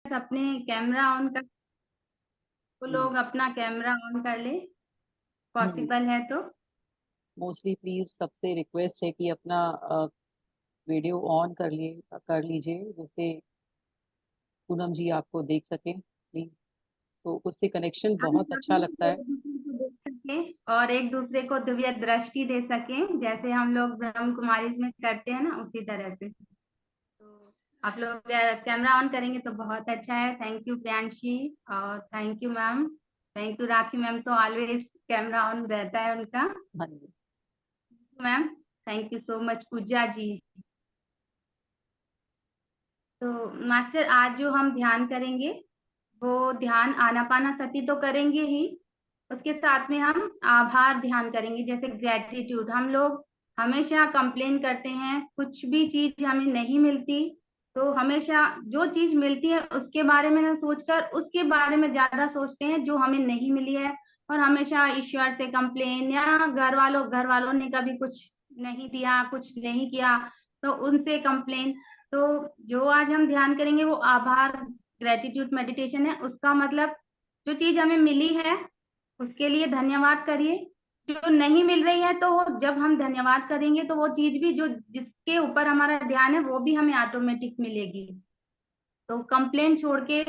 अपने camera on कर, वो हम्म। लोग अपना कैमरा ऑन कर ले, हम्म। पॉसिबल है तो। मोस्टली प्लीज सबसे रिक्वेस्ट है कि अपना वीडियो ऑन कर लीजिए, जिससे पूनम जी आपको देख सकें प्लीज। तो उससे कनेक्शन हम बहुत सब अच्छा लगता लोग है। एक दूसरे को देख सके और एक दूसरे को दिव्य दृष्टि दे सके, जैसे हम लोग ब्रह्म कुमारी में करते हैं ना, उसी तरह से। तो आप लोग कैमरा ऑन करेंगे तो बहुत अच्छा है। थैंक यू प्रियांशी, और thank you ma'am. Thank you Rakhi ma'am, तो ऑलवेज कैमरा ऑन रहता है उनका। हाँ जी। Ma'am, thank you so much Pooja ji. तो मास्टर, आज जो हम ध्यान करेंगे वो ध्यान आनापानासती तो करेंगे ही, उसके साथ में हम आभार ध्यान करेंगे, जैसे ग्रेटिट्यूड। हम लोग हमेशा कंप्लेन करते हैं, कुछ भी चीज हमें नहीं मिलती, तो हमेशा जो चीज मिलती है उसके बारे में ना सोचकर उसके बारे में ज्यादा सोचते हैं जो हमें नहीं मिली है। और हमेशा ईश्वर से कंप्लेन, या घर वालों ने कभी कुछ नहीं दिया, कुछ नहीं किया, तो उनसे कंप्लेन। तो जो आज हम ध्यान करेंगे वो आभार ग्रेटिट्यूड मेडिटेशन है। उसका मतलब, जो चीज हमें मिली है उसके लिए धन्यवाद करिए। जो नहीं मिल रही है, तो वो जब हम धन्यवाद करेंगे तो वो चीज भी जो जिसके ऊपर हमारा ध्यान है वो भी हमें ऑटोमेटिक मिलेगी। तो कंप्लेन छोड़ के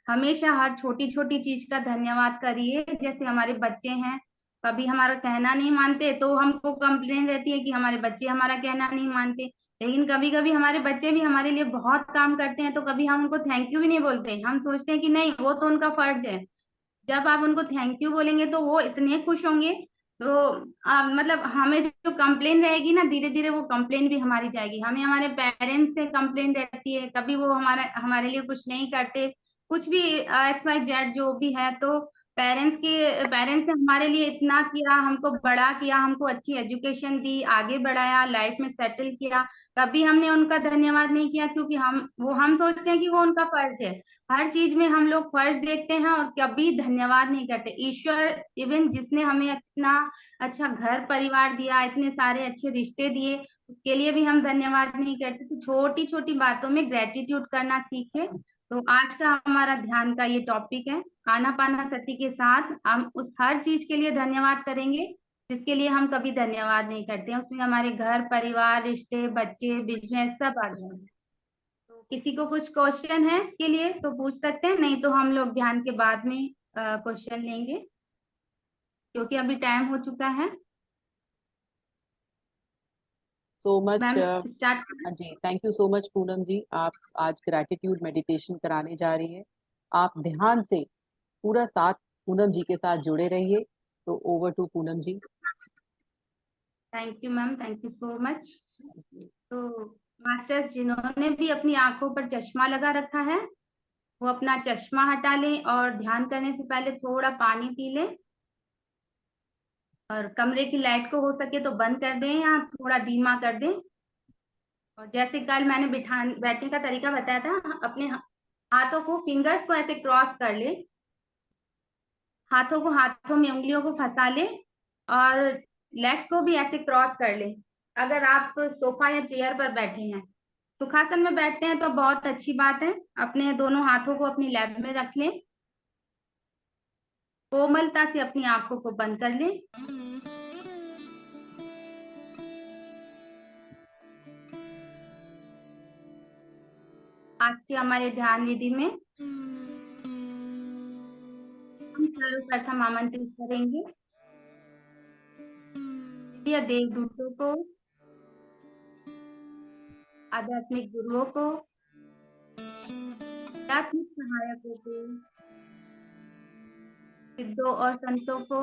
हमेशा हर छोटी छोटी चीज का धन्यवाद करिए। जैसे हमारे बच्चे हैं, कभी हमारा कहना नहीं मानते तो हमको कंप्लेन रहती है कि हमारे बच्चे हमारा कहना नहीं मानते। लेकिन कभी कभी हमारे बच्चे भी हमारे लिए बहुत काम करते हैं, तो कभी हम उनको थैंक यू भी नहीं बोलते। हम सोचते हैं कि नहीं, वो तो उनका फर्ज है। जब आप उनको थैंक यू बोलेंगे तो वो इतने खुश होंगे। तो मतलब हमें जो कंप्लेन रहेगी ना, धीरे धीरे वो कंप्लेन भी हमारी जाएगी। हमें हमारे पेरेंट्स से कंप्लेन रहती है, कभी वो हमारे लिए कुछ नहीं करते, कुछ भी एक्स वाई जेड जो भी है। तो पेरेंट्स ने हमारे लिए इतना किया, हमको बड़ा किया, हमको अच्छी एजुकेशन दी, आगे बढ़ाया, लाइफ में सेटल किया। कभी हमने उनका धन्यवाद नहीं किया, क्योंकि हम सोचते हैं कि वो उनका फर्ज है। हर चीज में हम लोग फर्ज देखते हैं और कभी धन्यवाद नहीं करते। ईश्वर, इवन जिसने हमें इतना अच्छा घर परिवार दिया, इतने सारे अच्छे रिश्ते दिए, उसके लिए भी हम धन्यवाद नहीं करते। तो छोटी छोटी बातों में ग्रेटिट्यूड करना सीखे। तो आज का हमारा ध्यान का ये टॉपिक है, आनापानासती के साथ हम उस हर चीज के लिए धन्यवाद करेंगे जिसके लिए हम कभी धन्यवाद नहीं करते हैं। उसमें हमारे घर परिवार, रिश्ते, बच्चे, बिजनेस सब आ जाएंगे। तो किसी को कुछ क्वेश्चन है इसके लिए तो पूछ सकते हैं, नहीं तो हम लोग ध्यान के बाद में क्वेश्चन लेंगे, क्योंकि अभी टाइम हो चुका है। So much. Ma'am, start. हाँ जी, thank you so much Poonam ji. आप आज ग्रैटिट्यूड मेडिटेशन कराने जा रही हैं। आप ध्यान से पूरा साथ पूनम जी के साथ जुड़े रहिए। तो over to Poonam ji. Thank you ma'am, thank you so much. तो मास्टर्स जिन्होंने भी अपनी आंखों पर चश्मा लगा रखा है, वो अपना चश्मा हटा लें और ध्यान करने से पहले थोड़ा पानी पी लें। और कमरे की लाइट को हो सके तो बंद कर दें या थोड़ा धीमा कर दें। और जैसे कल मैंने बैठने का तरीका बताया था, अपने हाथों को, फिंगर्स को ऐसे क्रॉस कर ले, हाथों में उंगलियों को फंसा ले, और लेग्स को भी ऐसे क्रॉस कर ले। अगर आप सोफा या चेयर पर बैठे हैं, सुखासन में बैठते हैं तो बहुत अच्छी बात है। अपने दोनों हाथों को अपनी लैब में रख लें, कोमलता से अपनी आंखों को बंद कर लें। आज के हमारे ध्यान विधि में हम सर्वप्रथम आमंत्रित करेंगे दिव्य देवदूतों को, आध्यात्मिक गुरुओं को, आध्यात्मिक सहायकों को, सिद्धों और संतों को,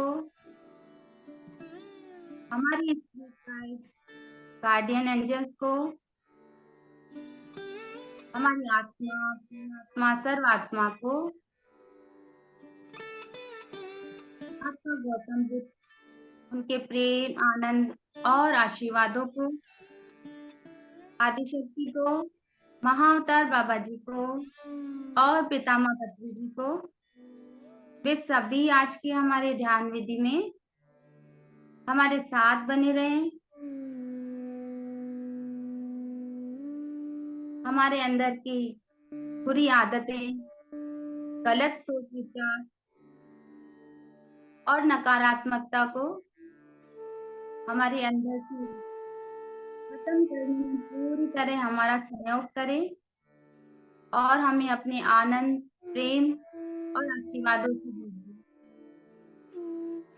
हमारी स्पिरिट गाइड, गार्डियन एंजल्स को, हमारी आत्मा, आत्मा सर्वात्मा को, आपका गौतम बुद्ध, उनके प्रेम, आनंद और आशीर्वादों को, आदिशक्ति को, महाअवतार बाबा जी को और पितामह पत्री जी को। वे सभी आज के हमारे ध्यान विधि में हमारे साथ बने रहें, हमारे अंदर की बुरी आदतें, गलत सोच विचार और नकारात्मकता को हमारे अंदर से खत्म करने में पूरी तरह हमारा सहयोग करें और हमें अपने आनंद, प्रेम और आशीर्वादों से भेजें।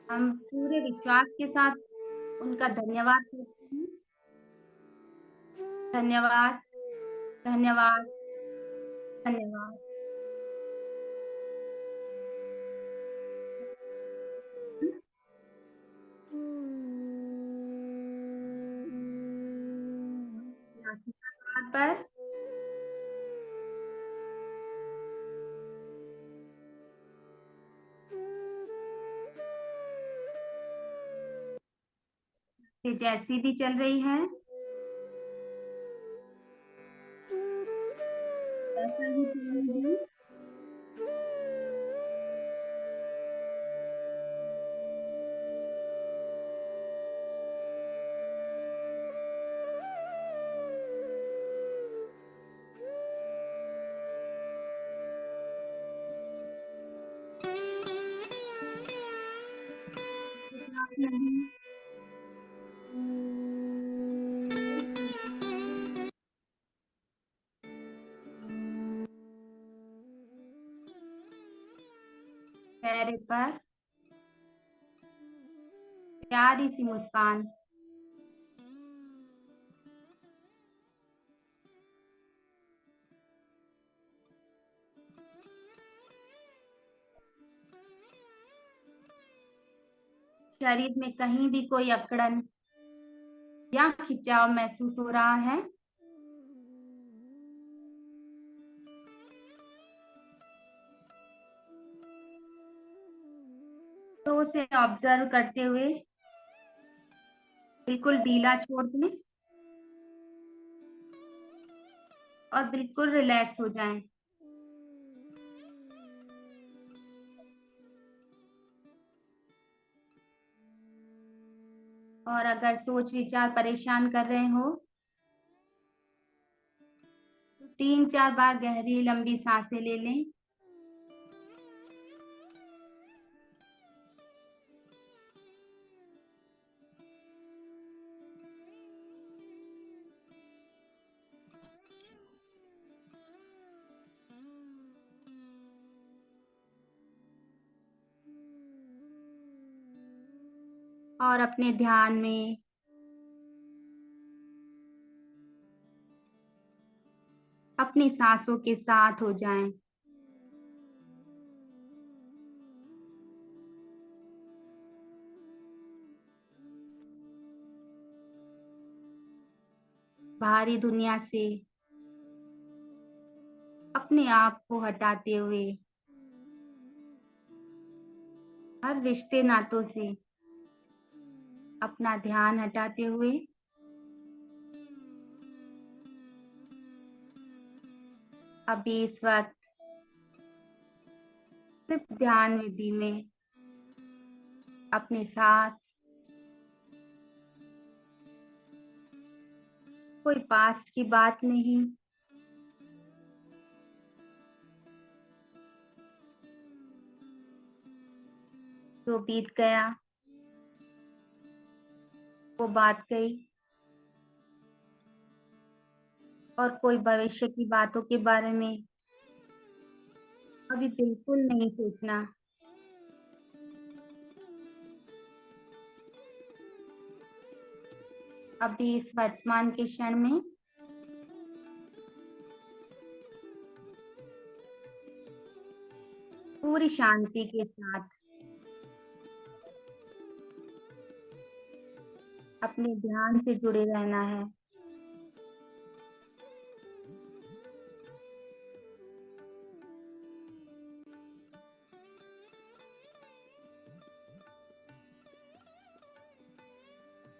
हम पूरे विश्वास के साथ उनका धन्यवाद करते हैं। धन्यवाद, धन्यवाद, धन्यवाद। आशीर्वाद पर ये जैसी भी चल रही है ऐसा ही चलने दें। आप नहीं चेहरे पर प्यारी सी मुस्कान। शरीर में कहीं भी कोई अकड़न या खिंचाव महसूस हो रहा है तो उसे ऑब्जर्व करते हुए बिल्कुल ढीला छोड़ दें और बिल्कुल रिलैक्स हो जाएं। और अगर सोच विचार परेशान कर रहे हो तो 3-4 बार गहरी लंबी सांसें ले लें। और अपने ध्यान में अपनी सांसों के साथ हो जाएं। बाहरी दुनिया से अपने आप को हटाते हुए, हर रिश्ते नातों से अपना ध्यान हटाते हुए अभी इस वक्त सिर्फ ध्यान विधि में अपने साथ कोई पास्ट की बात नहीं, जो बीत गया वो बात गई, और कोई भविष्य की बातों के बारे में अभी बिल्कुल नहीं सोचना। अभी इस वर्तमान के क्षण में पूरी शांति के साथ अपने ध्यान से जुड़े रहना है।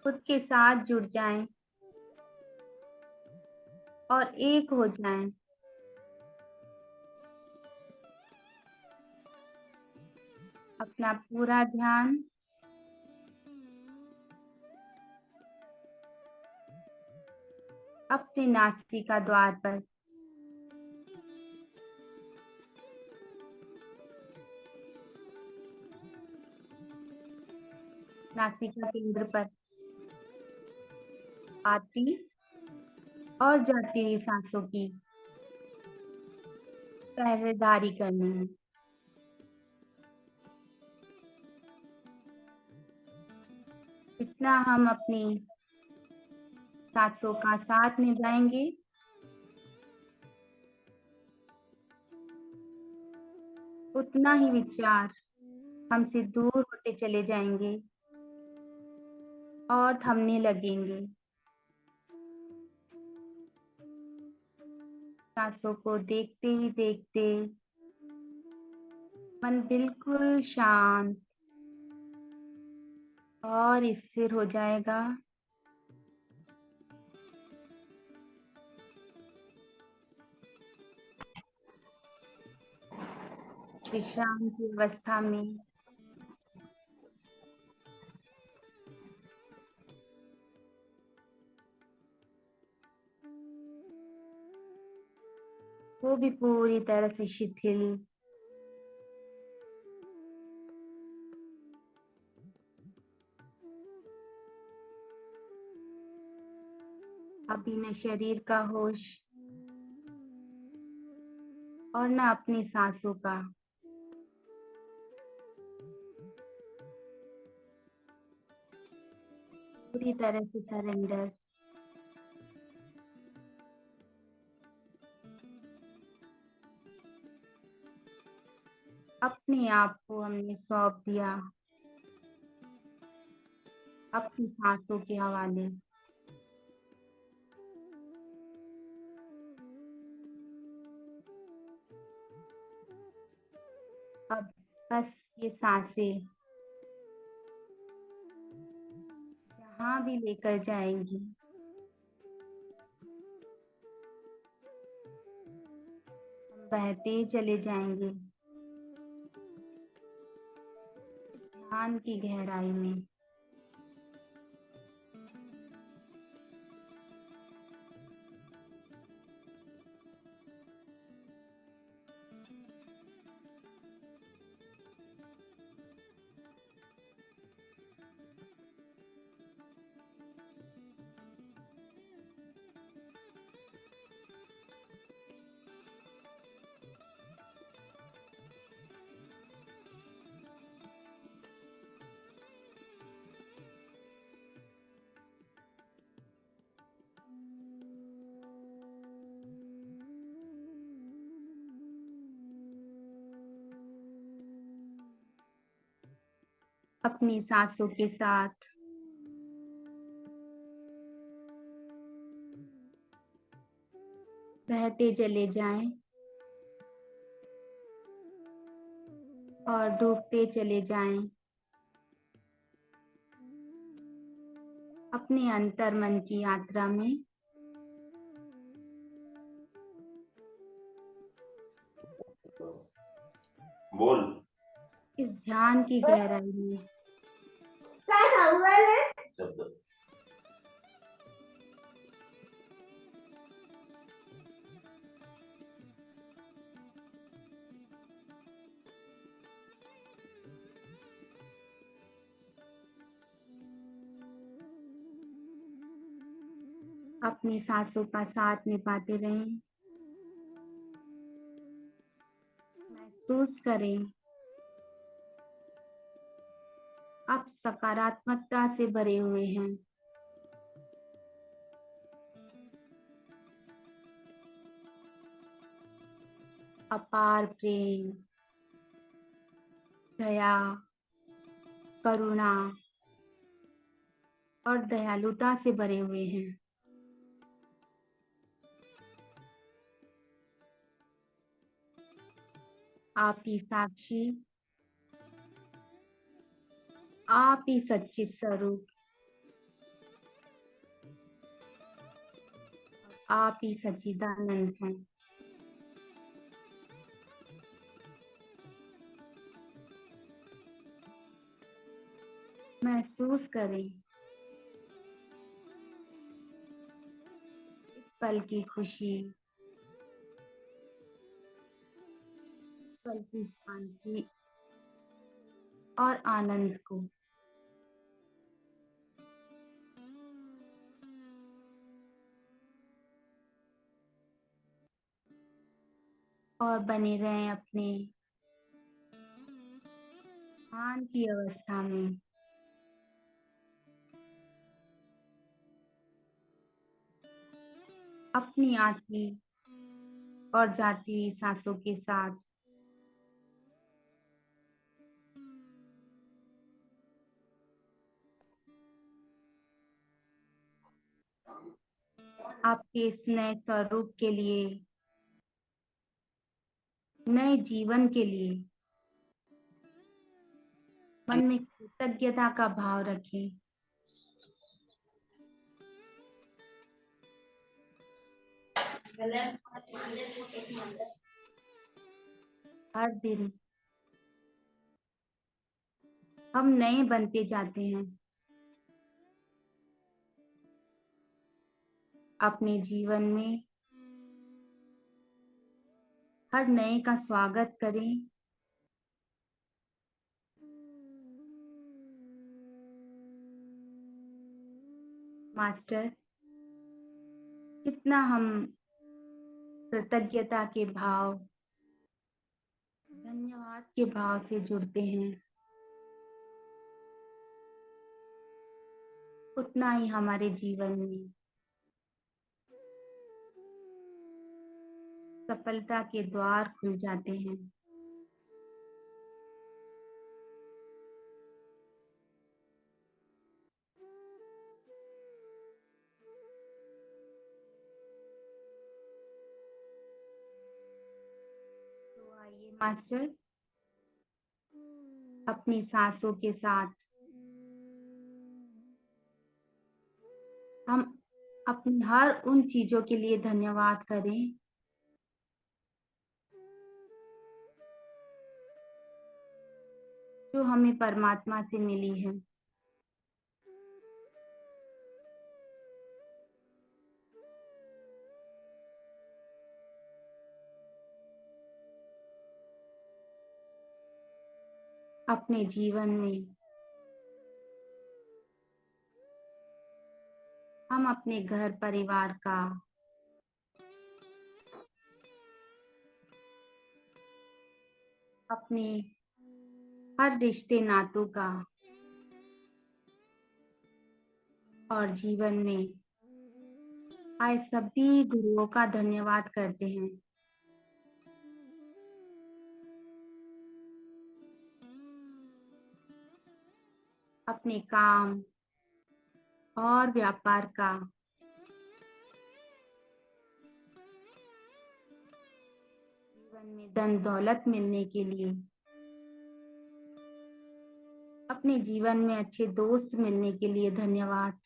खुद के साथ जुड़ जाएं और एक हो जाएं। अपना पूरा ध्यान अपने नासिका द्वार पर नासिका केंद्र पर आती और जाती हुई सांसों की पहरेदारी करनी है। जितना हम अपनी सांसों का साथ निभाएंगे, उतना ही विचार हमसे दूर होते चले जाएंगे और थमने लगेंगे। सांसों को देखते ही देखते मन बिल्कुल शांत और स्थिर हो जाएगा। विश्राम की अवस्था में वो भी पूरी तरह से शिथिल। अभी न शरीर का होश और न अपनी सांसों का। पूरी तरह से सरेंडर। अपने आप को हमने सौंप दिया अपनी सांसों के हवाले। अब बस ये सांसें जहां भी लेकर जाएंगी, हम बहते चले जाएंगे ध्यान की गहराई में। अपनी सांसों के साथ बहते चले जाएं और डूबते चले जाएं अपने अंतर मन की यात्रा में। बोल। इस ध्यान की गहराई में शब्द अपनी सांसों का साथ निभाते रहें। महसूस करें आप सकारात्मकता से भरे हुए हैं। अपार प्रेम, दया, करुणा और दयालुता से भरे हुए हैं। आप ही साक्षी, आप ही सच्चित स्वरूप, आप ही सच्चिदानंद हैं। महसूस करें इस पल की खुशी, इस पल की शांति और आनंद को। और बने रहें अपने ध्यान की अवस्था में। अपनी आती और जाती हुई सांसों के साथ आपके इस नए स्वरूप के लिए, नए जीवन के लिए मन में कृतज्ञता का भाव रखें। हर दिन हम नए बनते जाते हैं। अपने जीवन में हर नए का स्वागत करें। मास्टर, जितना हम कृतज्ञता के भाव, धन्यवाद के भाव से जुड़ते हैं, उतना ही हमारे जीवन में सफलता के द्वार खुल जाते हैं। तो आइए मास्टर, अपनी सांसों के साथ हम अपनी हर उन चीजों के लिए धन्यवाद करें जो हमें परमात्मा से मिली है। अपने जीवन में हम अपने घर परिवार का, अपने हर रिश्ते नातों का और जीवन में आए सभी गुरुओं का धन्यवाद करते हैं। अपने काम और व्यापार का, जीवन में धन दौलत मिलने के लिए, अपने जीवन में अच्छे दोस्त मिलने के लिए धन्यवाद।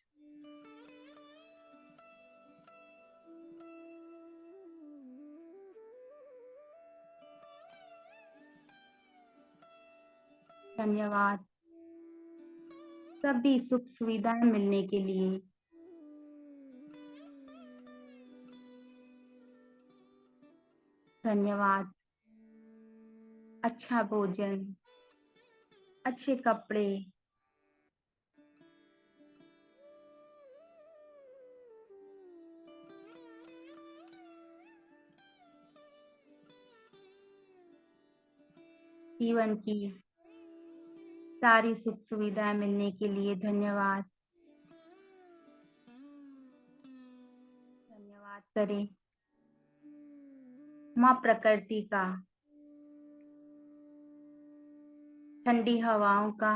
धन्यवाद सभी सुख सुविधाएं मिलने के लिए। धन्यवाद अच्छा भोजन, अच्छे कपड़े, जीवन की सारी सुख सुविधाएं मिलने के लिए धन्यवाद। धन्यवाद करें माँ प्रकृति का, ठंडी हवाओं का,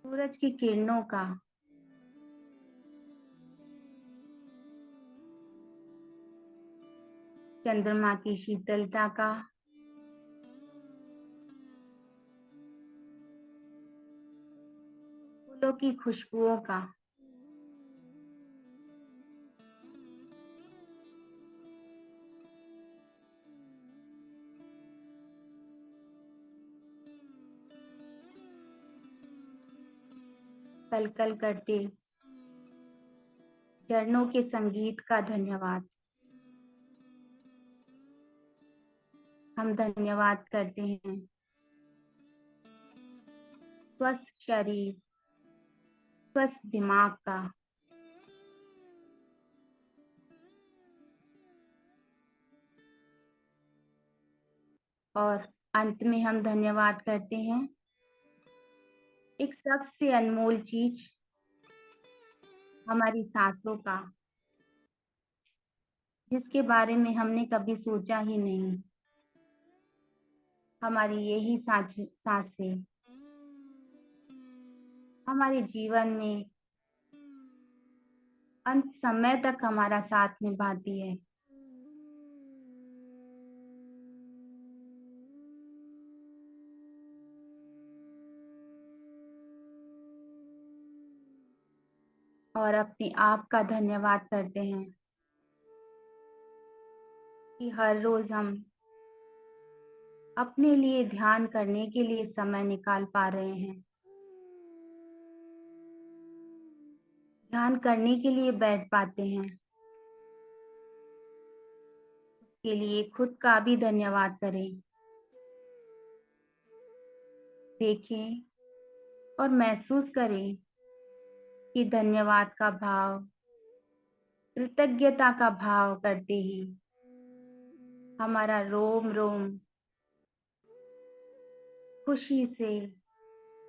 सूरज की किरणों का, चंद्रमा की शीतलता का, फूलों की खुशबुओं का, कलकल करते झरनों के संगीत का धन्यवाद। हम धन्यवाद करते हैं स्वस्थ शरीर, स्वस्थ दिमाग का, और अंत में हम धन्यवाद करते हैं एक सबसे अनमोल चीज, हमारी सांसों का, जिसके बारे में हमने कभी सोचा ही नहीं। हमारी यही सांसें हमारे जीवन में अंत समय तक हमारा साथ निभाती है। और अपने आप का धन्यवाद करते हैं कि हर रोज हम अपने लिए ध्यान करने के लिए समय निकाल पा रहे हैं, ध्यान करने के लिए बैठ पाते हैं। उसके लिए खुद का भी धन्यवाद करें। देखें और महसूस करें कि धन्यवाद का भाव, कृतज्ञता का भाव करते ही हमारा रोम रोम खुशी से,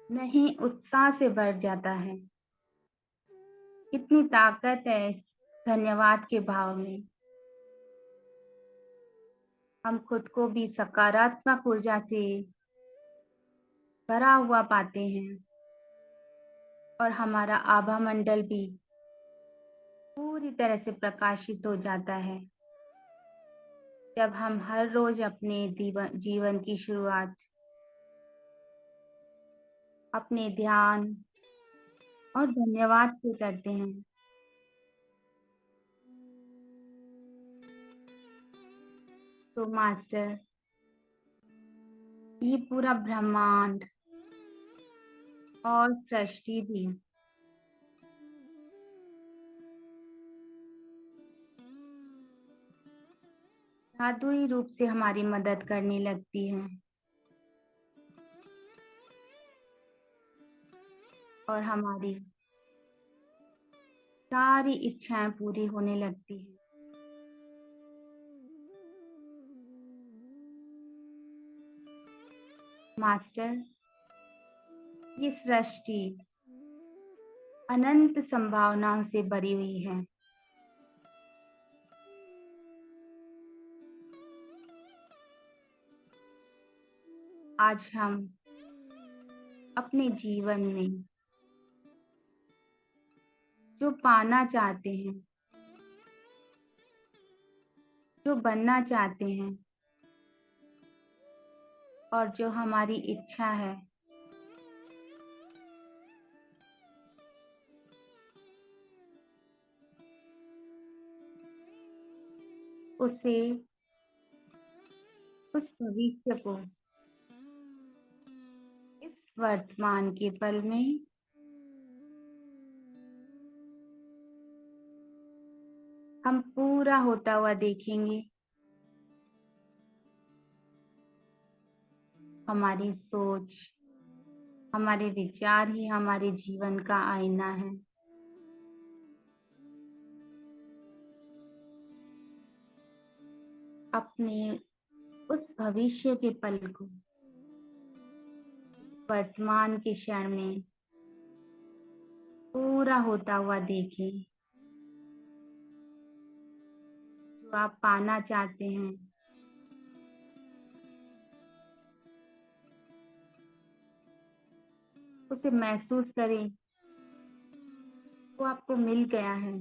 नहीं उत्साह से भर जाता है। कितनी ताकत है इस धन्यवाद के भाव में। हम खुद को भी सकारात्मक ऊर्जा से भरा हुआ पाते हैं और हमारा आभा मंडल भी पूरी तरह से प्रकाशित हो जाता है जब हम हर रोज अपने जीवन की शुरुआत अपने ध्यान और धन्यवाद से करते हैं। तो मास्टर, ये पूरा ब्रह्मांड और सृष्टि भी जादुई रूप से हमारी मदद करने लगती है और हमारी सारी इच्छाएं पूरी होने लगती है। मास्टर, ये सृष्टि अनंत संभावनाओं से भरी हुई है। आज हम अपने जीवन में जो पाना चाहते हैं, जो बनना चाहते हैं और जो हमारी इच्छा है, उसे, उस भविष्य को इस वर्तमान के पल में हम पूरा होता हुआ देखेंगे। हमारी सोच, हमारे विचार ही हमारे जीवन का आईना है। अपने उस भविष्य के पल को वर्तमान के क्षण में पूरा होता हुआ देखें। जो आप पाना चाहते हैं, उसे महसूस करें, वो आपको मिल गया है।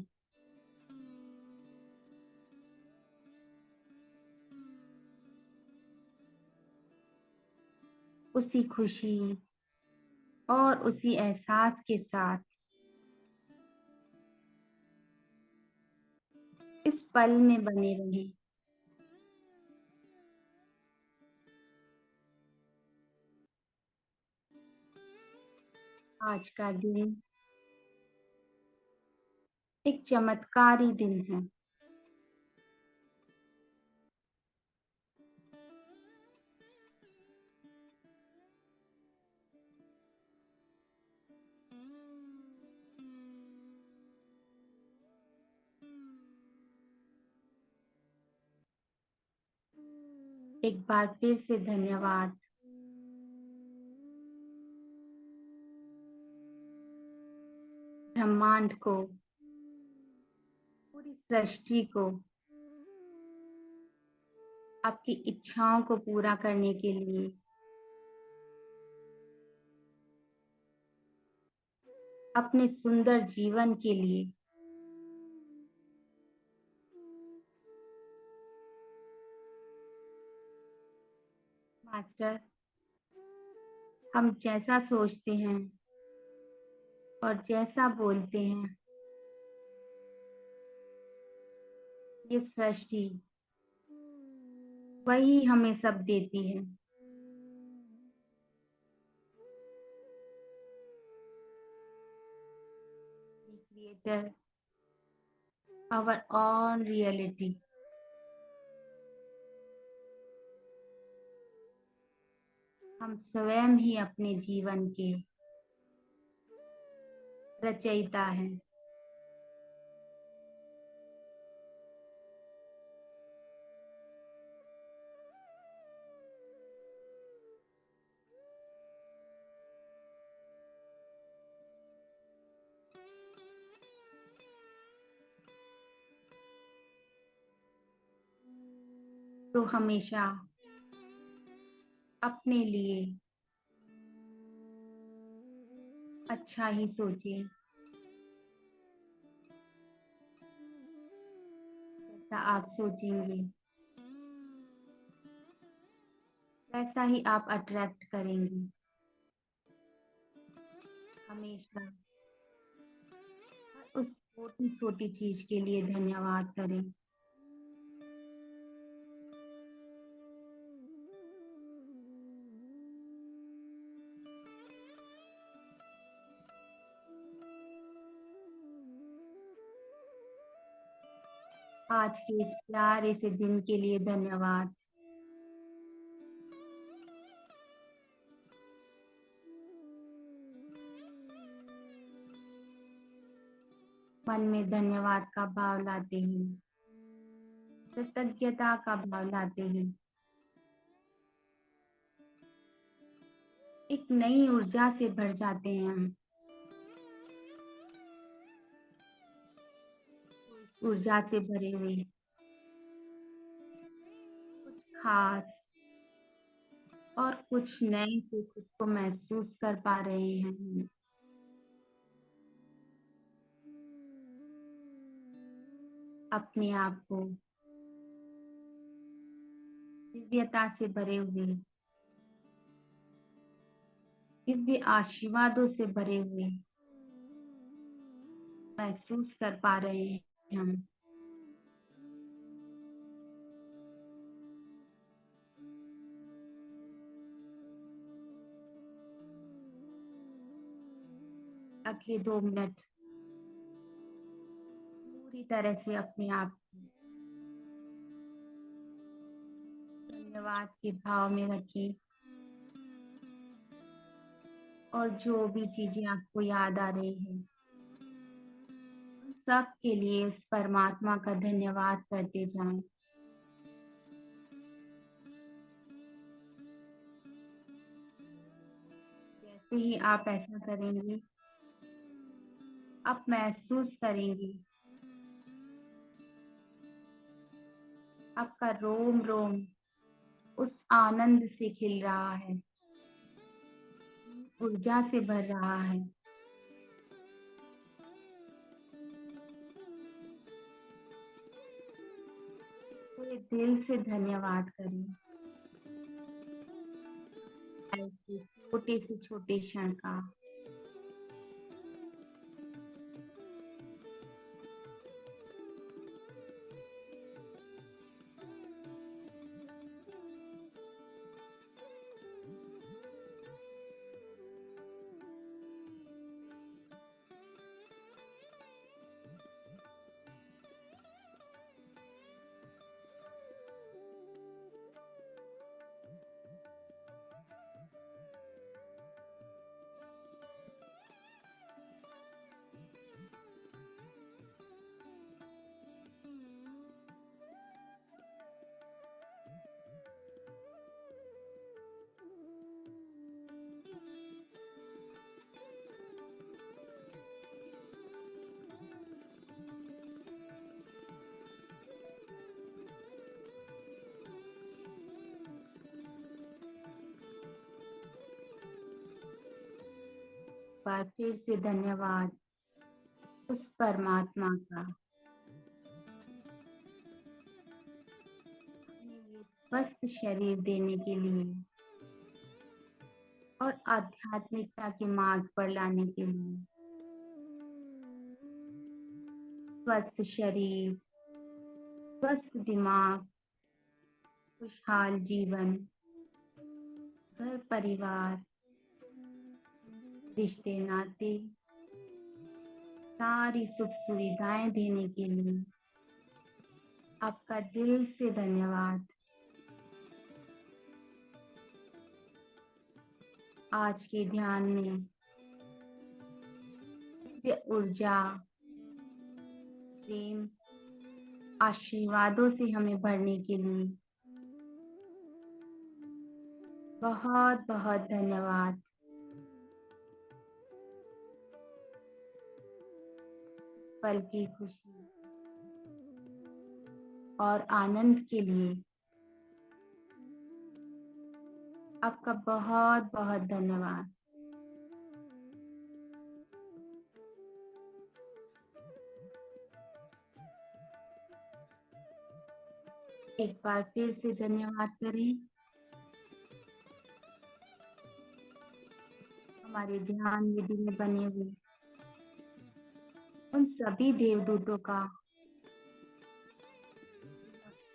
उसी खुशी और उसी एहसास के साथ इस पल में बने रहें। आज का दिन एक चमत्कारी दिन है। एक बार फिर से धन्यवाद। ब्रह्मांड को, पूरी सृष्टि को आपकी इच्छाओं को पूरा करने के लिए, अपने सुंदर जीवन के लिए मास्टर, हम जैसा सोचते हैं और जैसा बोलते हैं, ये सृष्टि वही हमें सब देती है। Creator, our own reality। हम स्वयं ही अपने जीवन के रचयिता हैं। तो हमेशा अपने लिए अच्छा ही सोचें। जैसा आप सोचेंगे वैसा ही आप अट्रैक्ट करेंगे। हमेशा उस छोटी छोटी चीज के लिए धन्यवाद करें। आज के इस प्यारे से दिन के लिए धन्यवाद। मन में धन्यवाद का भाव लाते ही, कृतज्ञता का भाव लाते ही एक नई ऊर्जा से भर जाते हैं हम। ऊर्जा से भरे हुए कुछ खास और कुछ नए से खुद को महसूस कर पा रहे हैं। अपने आप को दिव्यता से भरे हुए, दिव्य आशीर्वादों से भरे हुए महसूस कर पा रहे हैं हम। अगले 2 मिनट पूरी तरह से अपने आप को धन्यवाद के भाव में रखें और जो भी चीजें आपको याद आ रही है उन सब के लिए उस परमात्मा का धन्यवाद करते जाएं। जैसे ही आप ऐसा करेंगे आप महसूस करेंगे आपका रोम रोम उस आनंद से खिल रहा है, ऊर्जा से भर रहा है। पूरे दिल से धन्यवाद करें ऐसे छोटे से छोटे क्षण का। बार फिर से धन्यवाद उस परमात्मा का, हमें ये स्वस्थ शरीर देने के लिए और आध्यात्मिकता के मार्ग पर लाने के लिए। स्वस्थ शरीर, स्वस्थ दिमाग, खुशहाल जीवन, घर परिवार, रिश्ते नाते, सारी सुख सुविधाएं देने के लिए आपका दिल से धन्यवाद। आज के ध्यान में दिव्य ऊर्जा, प्रेम, आशीर्वादों से हमें भरने के लिए बहुत बहुत धन्यवाद। पल की खुशी और आनंद के लिए आपका बहुत बहुत धन्यवाद। एक बार फिर से धन्यवाद करें। हमारे ध्यान विधि में बने हुए उन सभी देवदूतों का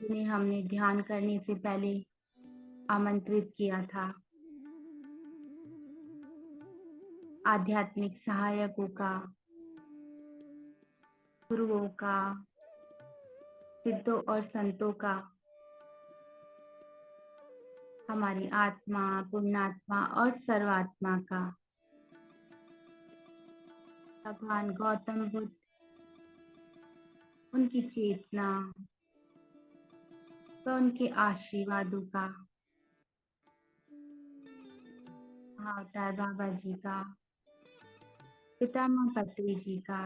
जिन्हें हमने ध्यान करने से पहले आमंत्रित किया था, आध्यात्मिक सहायकों का, गुरुओं का, सिद्धों और संतों का, हमारी आत्मा, पुण्यात्मा और सर्वात्मा का, भगवान गौतम बुद्ध, उनकी चेतना व उनके आशीर्वादों का, महाअवतार बाबा जी का, पितामह पत्री जी का,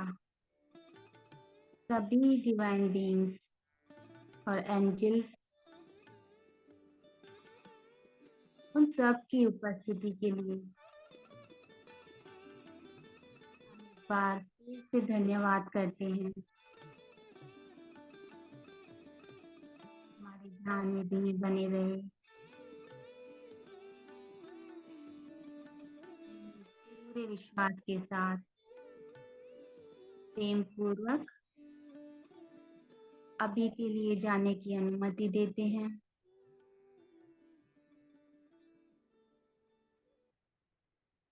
सभी डिवाइन बीइंग्स और एंजल्स, उन सब की उपस्थिति के लिए हम एक बार फिर से धन्यवाद करते हैं। हमारे ध्यान में भी बने रहे, पूरे विश्वास के साथ प्रेम पूर्वक अभी के लिए जाने की अनुमति देते हैं।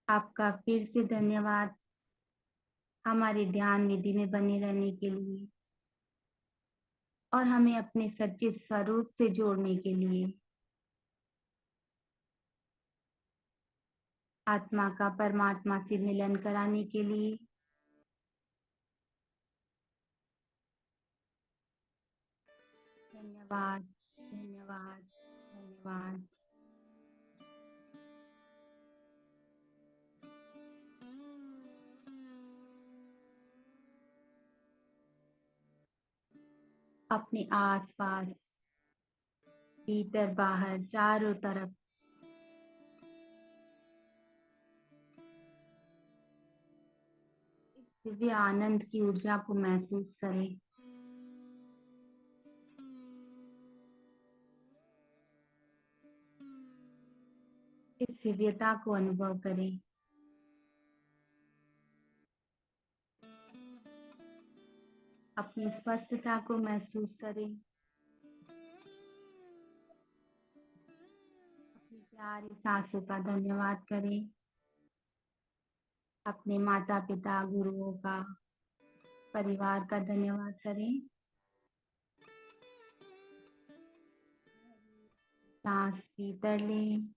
आपका फिर से धन्यवाद हमारे ध्यान विधि में बने रहने के लिए और हमें अपने सच्चे स्वरूप से जोड़ने के लिए, आत्मा का परमात्मा से मिलन कराने के लिए। धन्यवाद, धन्यवाद, धन्यवाद। अपने आसपास, भीतर बाहर, चारों तरफ इस दिव्य आनंद की ऊर्जा को महसूस करें। इस दिव्यता को अनुभव करें। अपनी स्वस्थता को महसूस करें। अपनी प्यारी सांसों का धन्यवाद करें। अपने माता पिता, गुरुओं का, परिवार का धन्यवाद करें। सांस भीतर लें,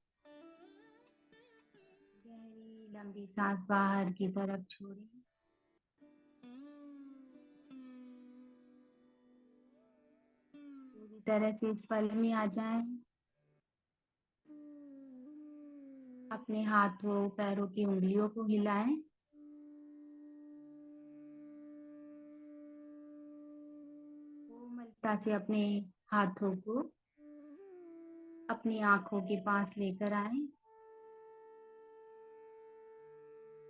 गहरी लंबी सांस बाहर की तरफ छोड़ें। पूरी तरह से इस पल में आ जाएं। अपने हाथों पैरों की उंगलियों को हिलाएं। कोमलता से अपने हाथों को अपनी आंखों के पास लेकर आए।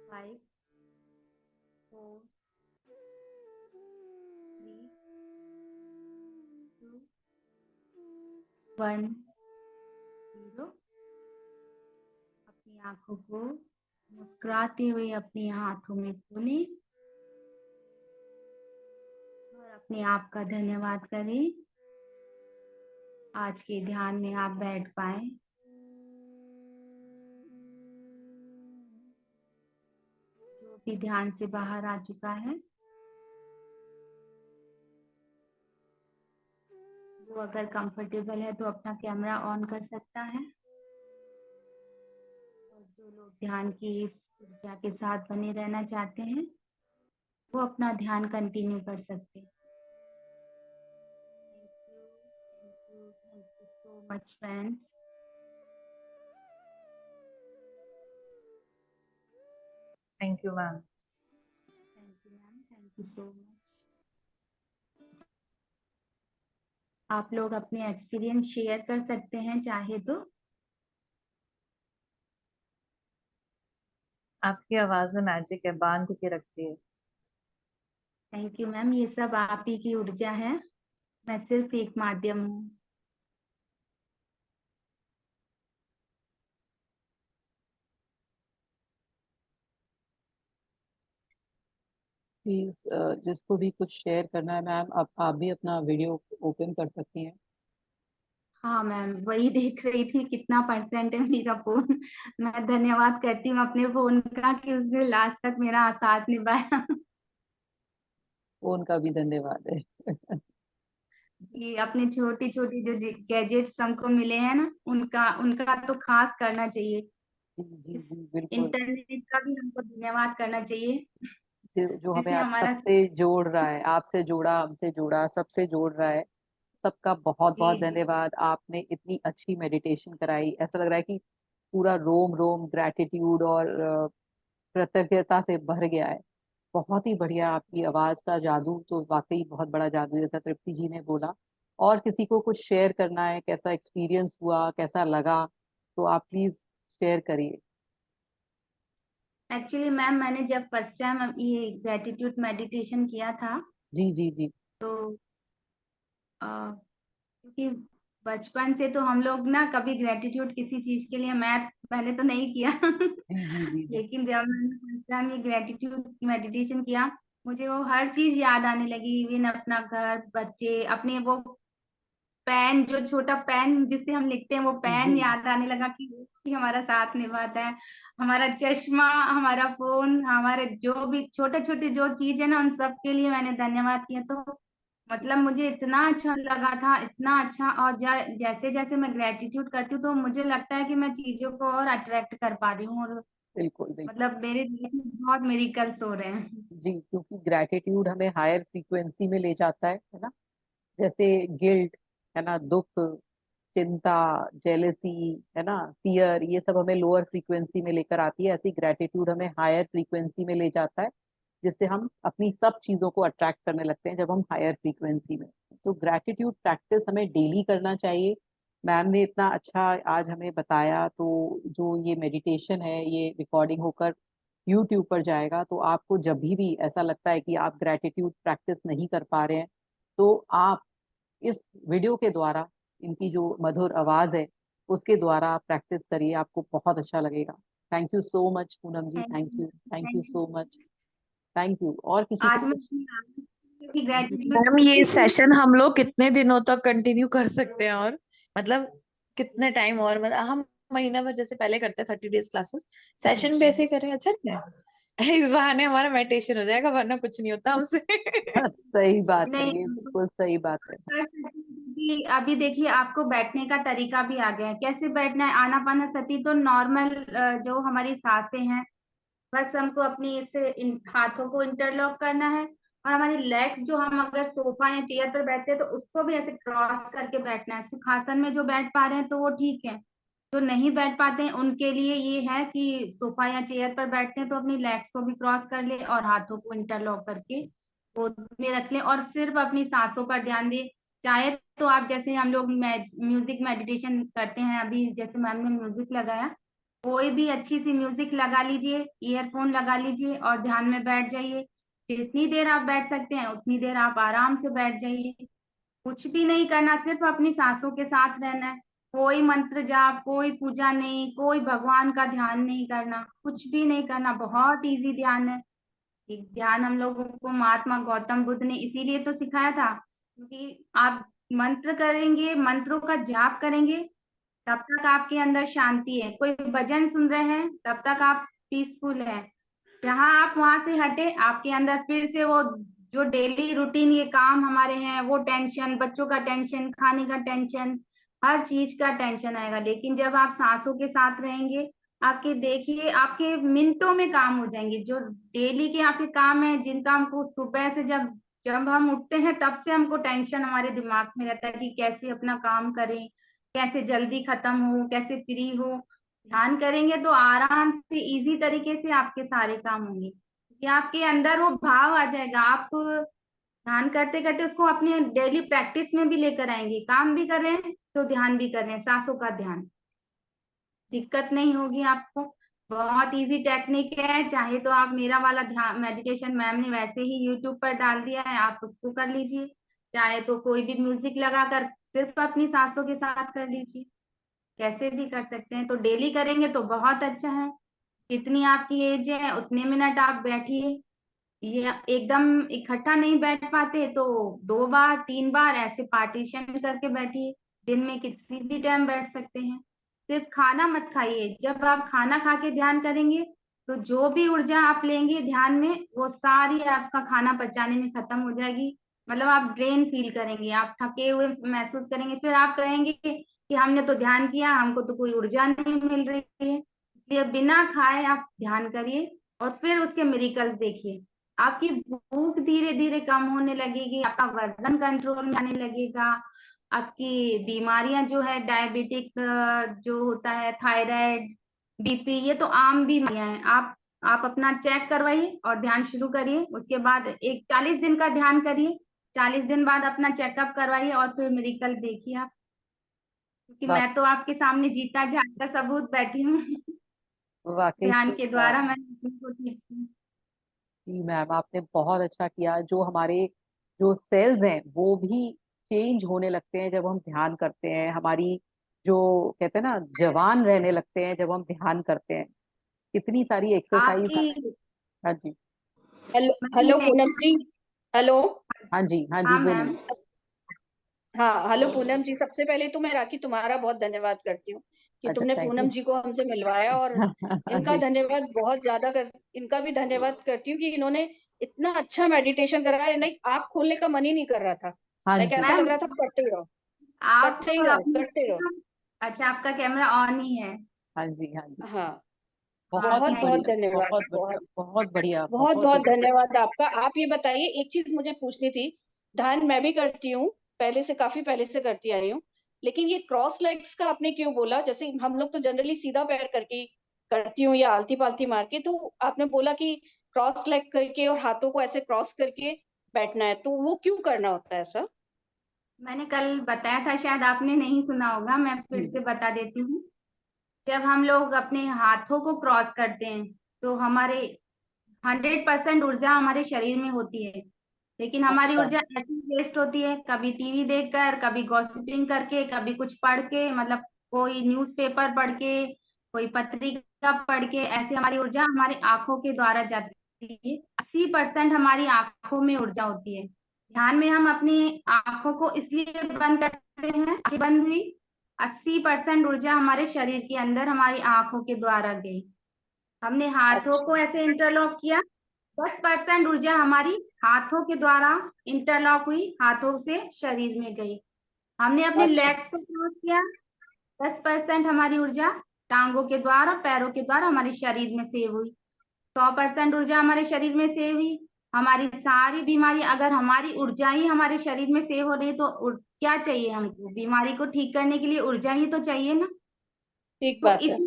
5 4 3 2 1 0। अपनी आंखों को मुस्कुराते हुए अपने हाथों में खोलें और अपने आप का धन्यवाद करें। आज के ध्यान में आप बैठ पाए। जो भी ध्यान से बाहर आ चुका है वो अगर कंफर्टेबल है तो अपना कैमरा ऑन कर सकता है। और जो लोग ध्यान की इस ऊर्जा के साथ बने रहना चाहते हैं वो अपना ध्यान कंटिन्यू कर सकते हैं। Thank you so much friends. Thank you ma'am. Thank you ma'am, thank you so much. आप लोग अपने एक्सपीरियंस शेयर कर सकते हैं चाहे तो। आपकी आवाज में मैजिक है, बांध के रखती है। थैंक यू मैम, ये सब आप ही की ऊर्जा है, मैं सिर्फ एक माध्यम हूँ। प्लीज जिसको भी कुछ शेयर करना है मैम, आप भी अपना वीडियो ओपन कर सकती हैं। हाँ मैम, वही देख रही थी कितना परसेंट है मेरा फोन। मैं धन्यवाद करती हूँ अपने फोन का कि उसने लास्ट तक मेरा साथ निभाया। उनका भी धन्यवाद है। कि अपने छोटी छोटी जो गैजेट्स हमको मिले हैं ना, उनका उनका तो खास करना चाहिए। जी जी इस जी बिल्कुल। इंटरनेट का भी हमको धन्यवाद करना चाहिए जो हमें जिससे आप हमारा। सबसे जोड़ रहा है, आपसे जोड़ा, हमसे जोड़ा, सबसे जोड़ रहा है। सबका बहुत जी बहुत जी धन्यवाद। आपने इतनी अच्छी मेडिटेशन कराई, ऐसा लग रहा है कि पूरा रोम रोम ग्रैटिट्यूड और कृतज्ञता से भर गया है। बहुत ही बढ़िया। आपकी आवाज का जादू तो वाकई बहुत बड़ा जादू है, जैसा तृप्ति जी ने बोला। और किसी को कुछ शेयर करना है, कैसा एक्सपीरियंस हुआ, कैसा लगा, तो आप प्लीज शेयर करिए। एक्चुअली मैम, मैंने जब फर्स्ट टाइम ये ग्रेटिट्यूड मेडिटेशन किया था जी जी जी तो क्योंकि बचपन से तो हम लोग ना कभी ग्रेटिट्यूड किसी चीज के लिए मैंने तो नहीं किया। जी जी जी जी लेकिन जब मैंने फर्स्ट टाइम ये ग्रेटिट्यूड मेडिटेशन किया, मुझे वो हर चीज याद आने लगी। इवन अपना घर, बच्चे, अपने वो पेन, जो छोटा पेन जिससे हम लिखते हैं, वो जी पेन याद आने लगा कि वो भी हमारा साथ निभाता है। हमारा चश्मा, हमारा फोन, हमारे जो भी छोटे छोटे जो चीज है ना, उन सब के लिए मैंने धन्यवाद किया। तो मतलब मुझे इतना अच्छा लगा था, इतना अच्छा। और जैसे जैसे मैं ग्रेटिट्यूड करती हूँ तो मुझे लगता है कि मैं चीजों को और अट्रैक्ट कर पा रही हूँ। और बिल्कुल बिल्कुल। मतलब मेरे लाइफ में बहुत मिरेकल्स हो रहे हैं। जी, क्योंकि ग्रैटिट्यूड हमें हायर फ्रीक्वेंसी में ले जाता है ना। जैसे गिल्ट, है ना, दुख, चिंता, जेलेसी, है ना, फियर, ये सब हमें लोअर फ्रीक्वेंसी में लेकर आती है। ऐसी ग्रैटिट्यूड हमें हायर फ्रीक्वेंसी में ले जाता है, जिससे हम अपनी सब चीजों को अट्रैक्ट करने लगते हैं जब हम हायर फ्रीक्वेंसी में। तो ग्रैटिट्यूड प्रैक्टिस हमें डेली करना चाहिए। मैम ने इतना अच्छा आज हमें बताया, तो जो ये मेडिटेशन है ये रिकॉर्डिंग होकर यूट्यूब पर जाएगा, तो आपको जब भी ऐसा लगता है कि आप ग्रैटिट्यूड प्रैक्टिस नहीं कर पा रहे हैं, तो आप इस वीडियो के द्वारा, इनकी जो मधुर आवाज है उसके द्वारा आप प्रैक्टिस करिए, आपको बहुत अच्छा लगेगा। Thank you so much Poonam ji, thank thank you, you, thank you thank so you. Much. Thank you. और किसी को आज मैं कुछ? अपनी की जी ग्रेटिट्यूड मैम ये सेशन हम लोग कितने दिनों तक कंटिन्यू कर सकते हैं? और मतलब कितने टाइम और, मतलब हम महीना भर जैसे पहले करते 30 डेज क्लासेस, सेशन भी ऐसे ही करें? अच्छा नहीं है? इस बहाने हमारा मेडिटेशन हो जाएगा, वरना कुछ नहीं होता हमसे। सही बात है, नहीं, ये बिल्कुल सही बात है। कर सकती हूँ कि अभी देखिए आपको बैठने का तरीका भी आ गया है। कैसे बैठना है? आनापाना सती तो नॉर्मल जो हमारी सांसें हैं, बस हमको अपनी इसे इन हाथों को इंटरलॉक करना है। और हमारी लेग्स, जो हम अगर सोफा या चेयर पर बैठते हैं तो उसको भी ऐसे क्रॉस करके बैठना है। सुखासन में जो बैठ पा रहे हैं तो वो ठीक है, जो नहीं बैठ पाते हैं उनके लिए ये है कि सोफा या चेयर पर बैठते हैं तो अपनी लेग्स को भी क्रॉस कर ले और हाथों को इंटरलॉक करके गोद में रख लें और सिर्फ अपनी सांसों पर ध्यान दें। चाहे तो आप, जैसे हम लोग म्यूजिक मेडिटेशन करते हैं, अभी जैसे मैम ने म्यूजिक लगाया, कोई भी अच्छी सी म्यूजिक लगा लीजिए, ईयरफोन लगा लीजिए और ध्यान में बैठ जाइए। जितनी देर आप बैठ सकते हैं उतनी देर आप आराम से बैठ जाइए। कुछ भी नहीं करना, सिर्फ अपनी सांसों के साथ रहना है। कोई मंत्र जाप, कोई पूजा नहीं, कोई भगवान का ध्यान नहीं करना, कुछ भी नहीं करना। बहुत इजी ध्यान है। ये ध्यान हम लोगों को महात्मा गौतम बुद्ध ने इसीलिए तो सिखाया था, क्योंकि आप मंत्र करेंगे, मंत्रों का जाप करेंगे, तब तक आपके अंदर शांति है। कोई भजन सुन रहे हैं तब तक आप पीसफुल हैं। जहां आप वहां से हटे, आपके अंदर फिर से वो जो डेली रूटीन ये काम हमारे हैं, वो टेंशन, बच्चों का टेंशन, खाने का टेंशन, हर चीज का टेंशन आएगा। लेकिन जब आप सांसों के साथ रहेंगे, आपके देखिए आपके मिनटों में काम हो जाएंगे। जो डेली के आपके काम है, जिनका हमको सुबह से जब जब हम उठते हैं तब से हमको टेंशन हमारे दिमाग में रहता है कि कैसे अपना काम करें, कैसे जल्दी खत्म हो, कैसे फ्री हो। ध्यान करेंगे तो आराम से इजी तरीके से आपके सारे काम होंगे, कि आपके अंदर वो भाव आ जाएगा। आप ध्यान करते करते उसको अपने डेली प्रैक्टिस में भी लेकर आएंगे। काम भी कर रहे हैं तो ध्यान भी कर रहे हैं, सांसों का ध्यान। दिक्कत नहीं होगी आपको। बहुत इजी टेक्निक है। चाहे तो आप मेरा वाला ध्यान मेडिटेशन मैम ने वैसे ही यूट्यूब पर डाल दिया है, आप उसको कर लीजिए। चाहे तो कोई भी म्यूजिक लगाकर सिर्फ अपनी सांसों के साथ कर लीजिए। कैसे भी कर सकते हैं। तो डेली करेंगे तो बहुत अच्छा है। जितनी आपकी एज है उतने मिनट आप बैठिए। ये एकदम इकट्ठा नहीं बैठ पाते तो 2 बार 3 बार ऐसे पार्टीशन करके बैठिए। दिन में किसी भी टाइम बैठ सकते हैं। सिर्फ खाना मत खाइए। जब आप खाना खा के ध्यान करेंगे तो जो भी ऊर्जा आप लेंगे ध्यान में, वो सारी आपका खाना पचाने में खत्म हो जाएगी। मतलब आप ड्रेन फील करेंगे, आप थके हुए महसूस करेंगे। फिर आप कहेंगे कि हमने तो ध्यान किया, हमको तो कोई ऊर्जा नहीं मिल रही है। इसलिए बिना खाए आप ध्यान करिए और फिर उसके मिरेकल्स देखिए। आपकी भूख धीरे धीरे कम होने लगेगी, आपका वजन कंट्रोल में आने लगेगा। आपकी बीमारियां जो है, डायबिटिक जो होता है, थायराइड, बीपी, ये तो आम बीमारियां हैं। आप अपना चेक करवाइए और ध्यान शुरू करिए। उसके बाद एक 40 दिन का ध्यान करिए। 40 दिन बाद अपना चेकअप करवाइए और फिर मेडिकल देखिए आप। क्योंकि वा, मैं तो आपके सामने जीता जागता सबूत बैठी हूँ। वाकई ध्यान में के द्वारा मैंने अपने को ठीक किया। जी मैम, आपने बहुत अच्छा किया। जो हमारे जो सेल्स हैं वो भी चेंज होने लगते हैं जब हम ध्यान करते हैं। हमारी जो कहते हैं ना, जवान रहने लगते हैं जब हम ध्यान करते हैं। कितनी सारी एक्सरसाइज। आपकी हाँ जी। हेलो हेलो मैंने पूनम जी। हेलो। हाँ जी, हाँ जी, हाँ मैम। बोलिए। हाँ हेलो पूनम जी, सबसे पहले तो मैं राखी तुम्हारा बहुत धन्यवाद करती हूँ कि अच्छा, तुमने थैंक पूनम यू। जी को हमसे मिलवाया। और हाँ इनका जी, धन्यवाद बहुत ज्यादा इनका भी धन्यवाद करती हूँ कि इन्होंने इतना अच्छा मेडिटेशन कराया। नहीं, आँख खोलने का मन ही नहीं कर रहा था। हाँ लाइक जी, ऐसा लग मैम रहा था करते ही रहो, आप करते ही रहो, अपने, करते रहो। अच्छा आपका कैमरा ऑन ही है। हाँ जी, हाँ जी। हाँ, बहुत बहुत बहुत बढ़िया, धन्यवाद। बहुत बढ़िया, बहुत बहुत बढ़िया, बहुत बहुत बहुत बढ़िया। धन्यवाद आपका। आप ये बताइए, एक चीज मुझे पूछनी थी। ध्यान मैं भी करती हूँ, पहले से, काफी पहले से करती आई हूँ। लेकिन ये क्रॉस लेग्स का आपने क्यों बोला? जैसे हम लोग तो जनरली सीधा पैर करके करती हूँ या आलती पालती मार के, तो आपने बोला कि क्रॉस लेग करके और हाथों को ऐसे क्रॉस करके बैठना है, तो वो क्यों करना होता है ऐसा? मैंने कल बताया था, शायद आपने नहीं सुना होगा, मैं फिर से जी, बता देती हूँ। जब हम लोग अपने हाथों को क्रॉस करते हैं तो हमारे 100% ऊर्जा हमारे शरीर में होती है। लेकिन हमारी अच्छा। ऊर्जा ऐसी वेस्ट होती है, कभी टीवी देखकर, कभी गॉसिपिंग करके, कभी कुछ पढ़ के, मतलब कोई न्यूज़पेपर पढ़ के, कोई पत्रिका पढ़ के। ऐसे हमारी ऊर्जा हमारी आंखों के द्वारा जाती है। 80% हमारी आंखों में ऊर्जा होती है। ध्यान में हम अपनी आंखों को इसलिए बंद करते हैं, आंखें बंद हुई, 80% ऊर्जा हमारे शरीर के अंदर हमारी आंखों के द्वारा गई। हमने हाथों अच्छा। को ऐसे इंटरलॉक किया, 10% ऊर्जा हमारी हाथों के द्वारा इंटरलॉक हुई, हाथों से शरीर में गई। हमने अपने अच्छा। लेग्स को क्रॉस किया, 10% हमारी ऊर्जा टांगों के द्वारा, पैरों के द्वारा हमारे शरीर में सेव हुई। 100% ऊर्जा हमारे शरीर में सेव हुई। हमारी सारी बीमारी, अगर हमारी ऊर्जा ही हमारे शरीर में सेव हो रही है तो क्या चाहिए हमको? बीमारी को ठीक करने के लिए ऊर्जा ही तो चाहिए ना। ठीक तो बात है।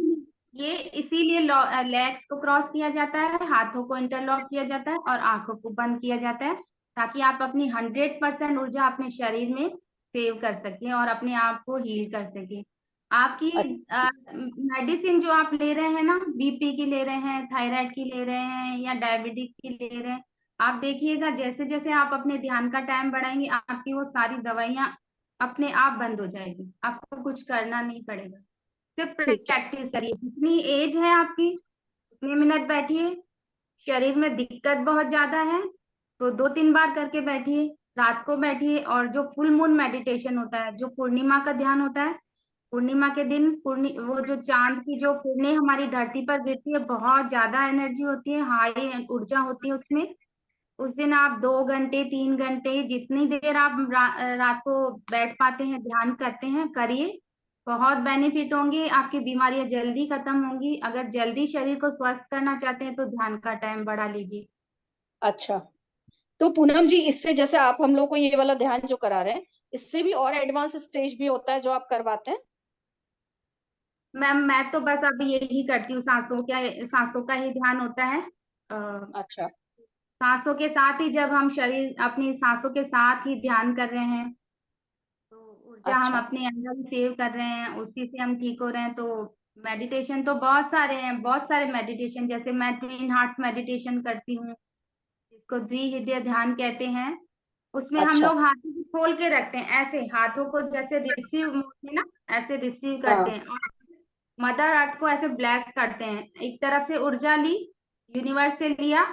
इसीलिए लेग्स को क्रॉस किया जाता है, हाथों को इंटरलॉक किया जाता है और आंखों को बंद किया जाता है, ताकि आप अपनी 100% ऊर्जा अपने शरीर में सेव कर सकें और अपने आप को हील कर सकें। आपकी मेडिसिन जो आप ले रहे हैं ना, बीपी की ले रहे हैं, थायराइड की ले रहे हैं या डायबिटिक की ले रहे हैं, आप देखिएगा जैसे जैसे आप अपने ध्यान का टाइम बढ़ाएंगे आपकी वो सारी दवाइयां अपने आप बंद हो जाएगी, आपको कुछ करना नहीं पड़ेगा। सिर्फ ठीक है। प्रैक्टिस करिए, जितनी एज है आपकी उतने मिनट बैठिए। शरीर में दिक्कत बहुत ज्यादा है तो 2-3 बार करके बैठिए, रात को बैठिए। और जो फुल मून मेडिटेशन होता है, जो पूर्णिमा का ध्यान होता है, पूर्णिमा के दिन वो जो चांद की जो किरणें हमारी धरती पर गिरती है, बहुत ज्यादा एनर्जी होती है, हाई ऊर्जा होती है उसमें। उस दिन आप 2 घंटे 3 घंटे जितनी देर आप रात को बैठ पाते हैं ध्यान करते हैं करिए। बहुत बेनिफिट होंगे, आपकी बीमारियां जल्दी खत्म होंगी। अगर जल्दी शरीर को स्वस्थ करना चाहते हैं तो ध्यान का टाइम बढ़ा लीजिए। अच्छा, तो पूनम जी, इससे जैसे आप हम लोग को ये वाला ध्यान जो करा रहे हैं, इससे भी और एडवांस स्टेज भी होता है जो आप करवाते हैं? मैम मैं तो बस अभी यही करती हूँ, सांसों का ही ध्यान होता है। अच्छा। सांसों के साथ ही, जब हम शरीर अपनी सांसों के साथ ही ध्यान कर रहे हैं तो ऊर्जा हम अच्छा। अपने अंदर ही सेव कर रहे हैं, उसी से हम ठीक हो रहे हैं। तो मेडिटेशन तो बहुत सारे हैं, बहुत सारे मेडिटेशन, जैसे मैं ट्विन हार्ट्स मेडिटेशन करती हूँ, जिसको द्विहृदय ध्यान कहते हैं। उसमें हम अच्छा। लोग हाथों को खोल के रखते हैं, ऐसे हाथों को जैसे रिसीव मोड में ना, ऐसे रिसीव करते हाँ। हैं और मदर अर्थ को ऐसे ब्लेस करते हैं। एक तरफ से ऊर्जा ली, यूनिवर्स से लिया,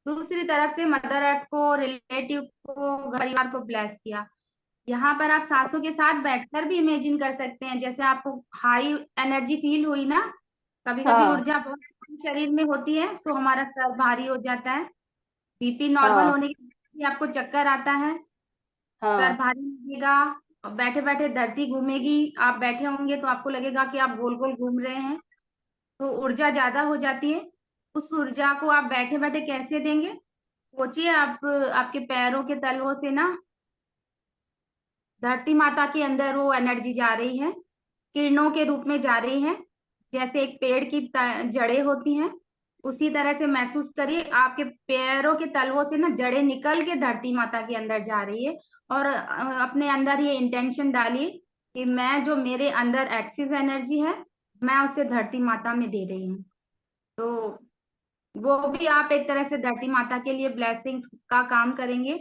दूसरी तरफ से मदर अर्थ को, रिलेटिव को, परिवार को ब्लेस किया। यहाँ पर आप सांसों के साथ बैठकर भी इमेजिन कर सकते हैं, जैसे आपको हाई एनर्जी फील हुई ना, कभी कभी हाँ। ऊर्जा बहुत शरीर में होती है तो हमारा सर भारी हो जाता है, बीपी नॉर्मल हाँ। होने के बाद भी आपको चक्कर आता है, सर हाँ। भारी लगेगा, बैठे बैठे धरती घूमेगी, आप बैठे होंगे तो आपको लगेगा कि आप गोल गोल घूम रहे हैं, तो ऊर्जा ज्यादा हो जाती है। उस ऊर्जा को आप बैठे बैठे कैसे देंगे, सोचिए। आप आपके पैरों के तलवों से ना धरती माता के अंदर वो एनर्जी जा रही है, किरणों के रूप में जा रही है, जैसे एक पेड़ की जड़ें होती हैं, उसी तरह से महसूस करिए आपके पैरों के तलवों से ना जड़ें निकल के धरती माता के अंदर जा रही है। और अपने अंदर ये इंटेंशन डालिए कि मैं, जो मेरे अंदर एक्सिस एनर्जी है, मैं उसे धरती माता में दे रही हूँ। तो वो भी आप एक तरह से धरती माता के लिए ब्लेसिंग्स का काम करेंगे।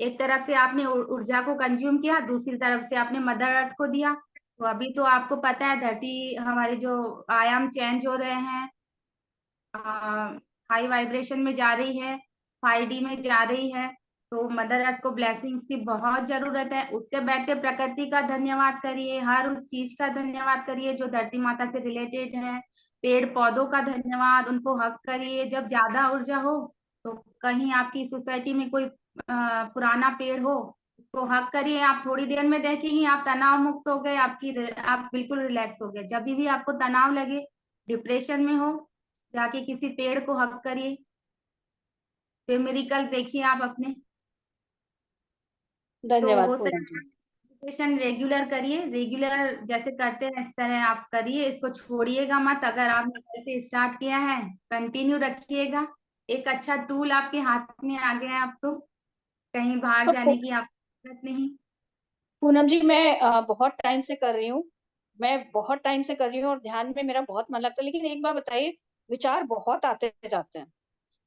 एक तरफ से आपने ऊर्जा को कंज्यूम किया, दूसरी तरफ से आपने मदर अर्थ को दिया। तो अभी तो आपको पता है धरती, हमारे जो आयाम चेंज हो रहे हैं, हाई वाइब्रेशन में जा रही है, 5D में जा रही है। तो मदर अर्थ को ब्लेसिंग्स की बहुत जरूरत है। उठते बैठते प्रकृति का धन्यवाद करिए, हर उस चीज का धन्यवाद करिए जो धरती माता से रिलेटेड है। पेड़ पौधों का धन्यवाद, उनको हक करिए। जब ज्यादा ऊर्जा हो तो कहीं आपकी सोसाइटी में कोई पुराना पेड़ हो, उसको हक करिए। आप थोड़ी देर में देखेंगे आप तनाव मुक्त हो गए, आप बिल्कुल रिलैक्स हो गए। जब भी आपको तनाव लगे, डिप्रेशन में हो, जाके किसी पेड़ को हक करिए, फिर मिरेकल देखिए आप अपने। तो धन्यवाद हो पूनम जी। सके मेडिटेशन रेगुलर करिए, रेगुलर जैसे करते हैं इस तरह आप करिए, इसको छोड़िएगा मत। अगर आपने जैसे स्टार्ट किया है, कंटिन्यू रखिएगा। एक अच्छा टूल आपके हाथ में आ गया है, अब तो कहीं बाहर तो जाने की आपको जरूरत नहीं। पूनम जी, मैं बहुत टाइम से कर रही हूँ। मैं बहुत टाइम से कर रही हूँ और ध्यान में मेरा बहुत मन लगता है, लेकिन एक बार बताइए, विचार बहुत आते जाते हैं।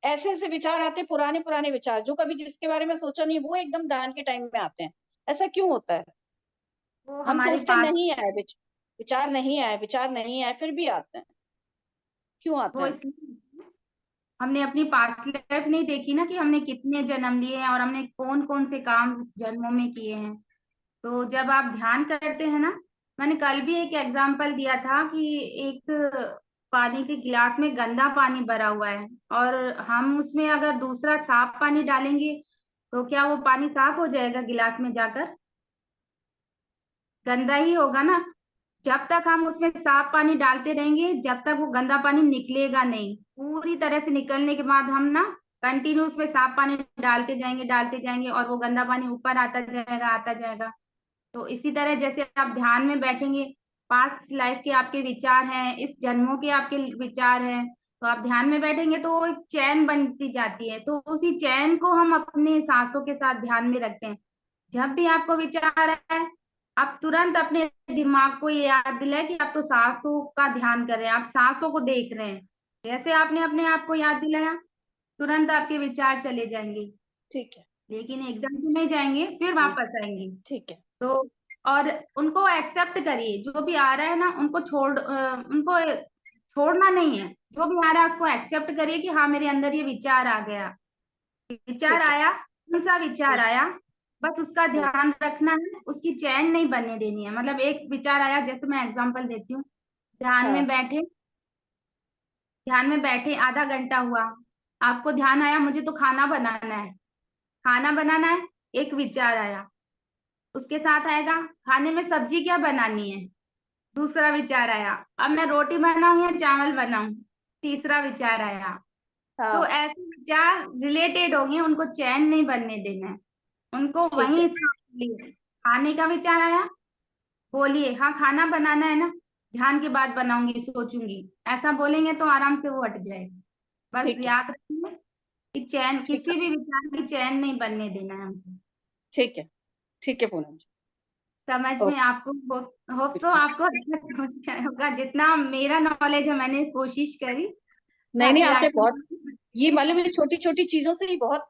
ऐसे ऐसे विचार आते हैं, पुराने पुराने विचार जो कभी जिसके बारे में सोचा नहीं, वो एकदम ध्यान के टाइम में आते हैं। ऐसा क्यों होता है? वो हम हमारे सोचते पास, नहीं आए, विचार नहीं आए, विचार नहीं आए, फिर भी आते हैं। क्यों आते वो हैं? इसलिए हमने अपनी पास्ट लाइफ नहीं देखी ना, कि हमने कितने जन्म लिए हैं और हमने कौन कौन से काम उस जन्मों में किए हैं। तो जब आप ध्यान करते हैं ना, मैंने कल भी एक एग्जांपल दिया था कि एक पानी के गिलास में गंदा पानी भरा हुआ है और हम उसमें अगर दूसरा साफ पानी डालेंगे तो क्या वो पानी साफ हो जाएगा गिलास में जाकर? गंदा ही होगा ना। जब तक हम उसमें साफ पानी डालते रहेंगे, जब तक वो गंदा पानी निकलेगा नहीं। पूरी तरह से निकलने के बाद हम ना कंटिन्यू उसमें साफ पानी डालते जाएंगे और वो गंदा पानी ऊपर आता जाएगा, आता जाएगा। तो इसी तरह जैसे आप ध्यान में बैठेंगे, पास्ट लाइफ के आपके विचार हैं, इस जन्मों के आपके विचार हैं, तो आप ध्यान में बैठेंगे तो वो एक चैन बनती जाती है। तो उसी चैन को हम अपने सांसों के साथ ध्यान में रखते हैं। जब भी आपको विचार आए, आप तुरंत अपने दिमाग को ये याद दिलाए कि आप तो सांसों का ध्यान कर रहे हैं, आप सांसों को देख रहे हैं। जैसे आपने अपने आप को याद दिलाया, तुरंत आपके विचार चले जाएंगे, ठीक है। लेकिन एकदम से नहीं जाएंगे, फिर वापस आएंगे। ठीक है। तो और उनको एक्सेप्ट करिए, जो भी आ रहा है ना उनको उनको छोड़ना नहीं है, जो भी आ रहा है उसको एक्सेप्ट करिए कि हाँ मेरे अंदर ये विचार आ गया, विचार ठीक है। आया, कौन सा विचार आया, बस उसका हाँ, ध्यान रखना है, उसकी चैन नहीं बनने देनी है। मतलब एक विचार आया, जैसे मैं एग्जांपल देती हूँ, ध्यान हाँ, में बैठे, ध्यान में बैठे आधा घंटा हुआ, आपको ध्यान आया मुझे तो खाना बनाना है, खाना बनाना है, एक विचार आया, उसके साथ आएगा खाने में सब्जी क्या बनानी है, दूसरा विचार आया, अब मैं रोटी बनाऊं या चावल बनाऊं, तीसरा विचार आया। तो हाँ, ऐसे विचार रिलेटेड होंगे, उनको चैन नहीं बनने देना है, उनको ठीक है। वहीं लिए खाने का विचार आया, बोलिए हाँ खाना बनाना है ना, ध्यान के बाद बनाऊंगी सोचूंगी, ऐसा बोलेंगे तो आराम से वो हट जाएगा। बस ठीक है। याद रखिए कि चैन, ठीक है। किसी भी विचार की चैन नहीं बनने देना है हमको। ठीक है। ठीक है पूनम जी। समझ में ओके। आपको, होप सो आपको अच्छा समझ आया होगा, जितना मेरा नॉलेज है मैंने कोशिश करी। नहीं नहीं, बाकी आपने बहुत, राखी, ये मालूम है छोटी छोटी चीजों से ही बहुत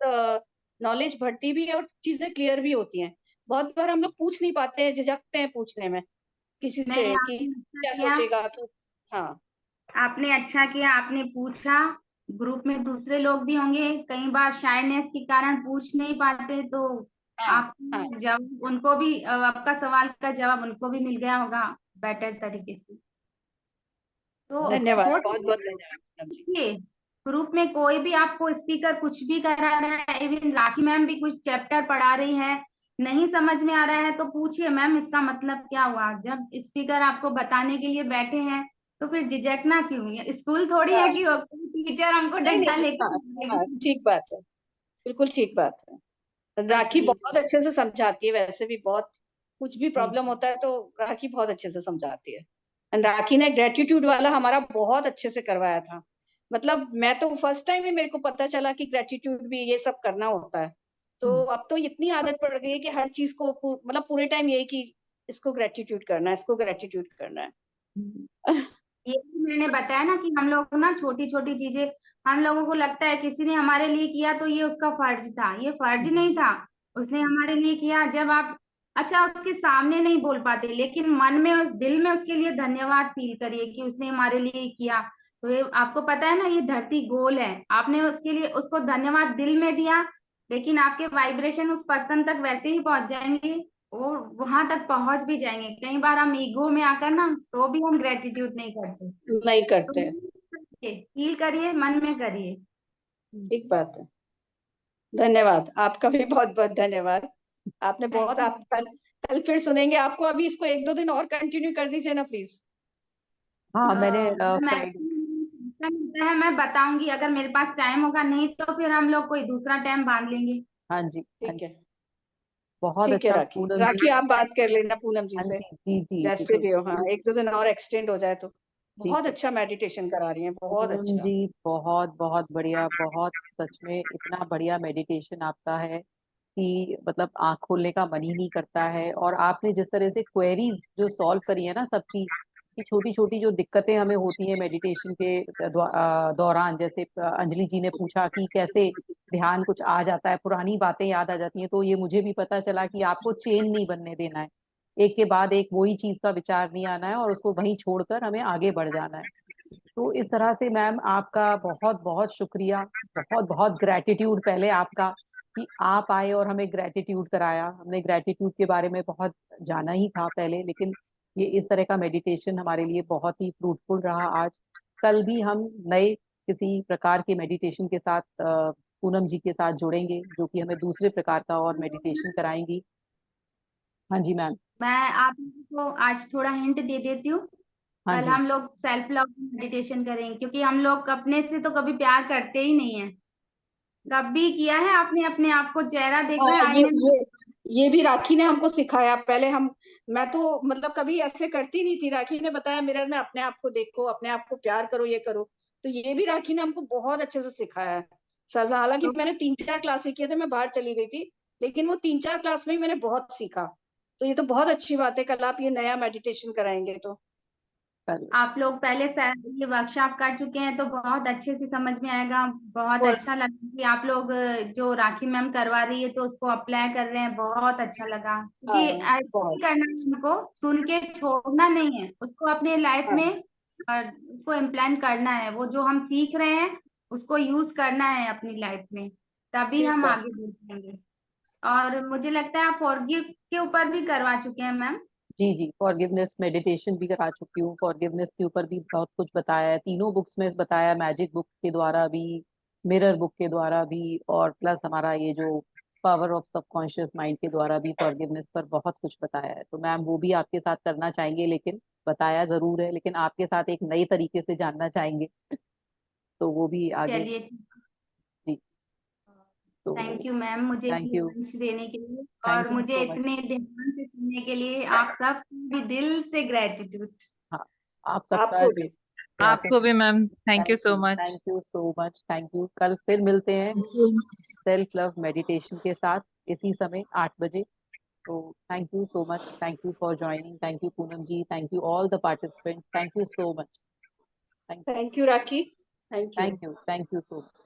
नॉलेज बढ़ती भी है और चीजें क्लियर भी होती हैं। बहुत बार हम लोग पूछ नहीं पाते हैं, झिझकते हैं पूछने में किसी नहीं से कि आपने अच्छा क्या किया, सोचेगा तो। हाँ। आपने अच्छा किया, आपने पूछा। ग्रुप में दूसरे लोग भी होंगे, कई बार शायनेस के कारण पूछ नहीं पाते, तो हाँ। आप हाँ, जब उनको भी आपका सवाल का जवाब उनको भी मिल गया होगा बेटर तरीके से। तो धन्यवाद, हो बहुत सके, बहुत धन्यवाद पूनम जी। देखिए ग्रुप में कोई भी आपको स्पीकर कुछ भी करा रहा है, इवन राखी मैम भी कुछ चैप्टर पढ़ा रही है, नहीं समझ में आ रहा है तो पूछिए मैम इसका मतलब क्या हुआ। जब स्पीकर आपको बताने के लिए बैठे हैं तो फिर झिझकना क्यों, ये स्कूल थोड़ी है हाँ, कि टीचर हमको नहीं डंडा नहीं, हाँ, लेकर हाँ, मारेगी। ठीक बात है, बिल्कुल ठीक बात है। राखी जी बहुत अच्छे से समझाती है, वैसे भी बहुत, कुछ भी जी प्रॉब्लम होता है तो राखी बहुत अच्छे से समझाती है। एंड राखी ने ग्रेटिट्यूड वाला हमारा बहुत अच्छे से करवाया था। मतलब मैं तो फर्स्ट टाइम ही मेरे को पता चला कि ग्रेटिट्यूड भी ये सब करना होता है। तो अब तो इतनी आदत पड़ गई है कि हर चीज को मतलब पूरे टाइम यही कि इसको ग्रेटिट्यूड करना है, इसको ग्रेटिट्यूड करना है। ये भी मैंने बताया ना कि हम लोग ना छोटी छोटी चीजें, हम लोगों को लगता है किसी ने हमारे लिए किया तो ये उसका फर्ज था, ये फर्ज नहीं था, उसने हमारे लिए किया। जब आप अच्छा उसके सामने नहीं बोल पाते, लेकिन मन में उस दिल में उसके लिए धन्यवाद फील करिए कि उसने हमारे लिए किया। तो ये आपको पता है ना ये धरती गोल है, आपने उसके लिए उसको धन्यवाद दिल में दिया, लेकिन आपके वाइब्रेशन उस पर्सन तक वैसे ही पहुंच जाएंगे, वो वहां तक पहुंच भी जाएंगे। कई बार हम ईगो में आकर ना तो भी हम ग्रेटिट्यूड नहीं करते, नहीं तो करते। फील करिए, मन में करिए। ठीक बात है। धन्यवाद, आपका भी बहुत बहुत धन्यवाद। आपने बहुत, थैंक यू। आप कल, कल फिर सुनेंगे आपको। अभी इसको एक दो दिन और कंटिन्यू कर दीजिए ना प्लीज। हाँ मैंने फ्राइडे, मैक्सिमम मिलता है मैं बताऊंगी, अगर मेरे पास टाइम होगा, नहीं तो फिर हम लोग कोई दूसरा टाइम बांध लेंगे। हाँ जी हाँ ठीक जी, है। बहुत ठीक है अच्छा राखी, पूनम जी। राखी आप बात कर लेना पूनम जी हाँ से, जी जी जी जी, जैसे भी हो। हाँ, एक दो दिन और एक्सटेंड हो जाए तो। ठीक बहुत है अच्छा मेडिटेशन करा रही हैं, बहुत पूनम अच्छा। जी, बहुत बहुत बढ़िया, बहुत सच में इतना बढ़िया मेडिटेशन आपका है कि मतलब आंख खोलने का मन ही नहीं करता है। और आपने जिस तरह से क्वेरीज जो सॉल्व करी है ना सबकी, कि छोटी छोटी जो दिक्कतें हमें होती हैं मेडिटेशन के दौरान, जैसे अंजलि जी ने पूछा कि कैसे ध्यान कुछ आ जाता है, पुरानी बातें याद आ जाती हैं, तो ये मुझे भी पता चला कि आपको चेन नहीं बनने देना है, एक के बाद एक वही चीज का विचार नहीं आना है और उसको वहीं छोड़कर हमें आगे बढ़ जाना है। तो इस तरह से मैम आपका बहुत बहुत शुक्रिया, बहुत बहुत ग्रेटिट्यूड पहले आपका कि आप आए और हमें ग्रेटिट्यूड कराया। हमने ग्रेटिट्यूड के बारे में बहुत जाना ही था पहले, लेकिन ये इस तरह का मेडिटेशन हमारे लिए बहुत ही फ्रूटफुल रहा आज। कल भी हम नए किसी प्रकार के मेडिटेशन के साथ पूनम जी के साथ जुड़ेंगे, जो कि हमें दूसरे प्रकार का और मेडिटेशन कराएंगी। हाँ जी मैम। मैं आप लोगों को आज थोड़ा हिंट दे देती हूँ, हाँ कल जी हम लोग सेल्फ लव मेडिटेशन करेंगे, क्योंकि हम लोग अपने से तो कभी प्यार करते ही नहीं है। कभी किया है आपने अपने आप को चेहरा देखा हाँ, है आईने में? ये भी राखी ने हमको सिखाया। पहले हम, मैं तो मतलब कभी ऐसे करती नहीं थी। राखी ने बताया मिरर में अपने आप को देखो, अपने आप को प्यार करो, ये करो। तो ये भी राखी ने हमको बहुत अच्छे से सिखाया है सर। हालांकि तो मैंने 3-4 क्लासेस किए थे, मैं बाहर चली गई थी, लेकिन वो 3-4 क्लास में ही मैंने बहुत सीखा। तो ये तो बहुत अच्छी बात है, कल आप ये नया मेडिटेशन कराएंगे तो। कल आप लोग पहले से ये वर्कशॉप कर चुके हैं तो बहुत अच्छे से समझ में आएगा। बहुत और अच्छा लगा कि आप लोग जो राखी मैम करवा रही है तो उसको अप्लाई कर रहे हैं, बहुत अच्छा लगा। क्योंकि हाँ ऐसे ही बहुत करना है, उनको सुन के छोड़ना नहीं है, उसको अपने लाइफ हाँ में उसको इम्प्लांट करना है। वो जो हम सीख रहे हैं उसको यूज करना है अपनी लाइफ में, तभी ठीक हम है। आगे बढ़ पाएंगे। और मुझे लगता है आप फॉरगिव के ऊपर भी करवा चुके हैं मैम। जी जी, फॉरगिवनेस मेडिटेशन भी करा चुकी हूँ, फॉरगिवनेस के ऊपर भी बहुत कुछ बताया है, तीनों बुक्स में बताया, मैजिक बुक के द्वारा भी, मिरर बुक के द्वारा भी, और प्लस हमारा ये जो पावर ऑफ सबकॉन्शियस माइंड के द्वारा भी फॉरगिवनेस पर बहुत कुछ बताया है। तो मैम वो भी आपके साथ करना चाहेंगे, लेकिन बताया जरूर है, लेकिन आपके साथ एक नई तरीके से जानना चाहेंगे, तो वो भी आगे। चलिए, जी, तो थैंक यू मैम, मुझे थैंक ये यू, मंच देने के लिए थैंक और यू मुझे सो मच। इतने ध्यान से सुनने के लिए। आप सब भी दिल से ग्रेटिट्यूड। हाँ, आप सबका आपको जो भी आपको भी ma'am, thank you so much. Thank you so much, thank you. कल फिर मिलते हैं सेल्फ लव मेडिटेशन के साथ, इसी समय 8 बजे। तो thank you so much, thank you for joining, thank you Poonam ji, thank you all the participants, thank you so much, thank you Rakhi, thank you. Thank you so much.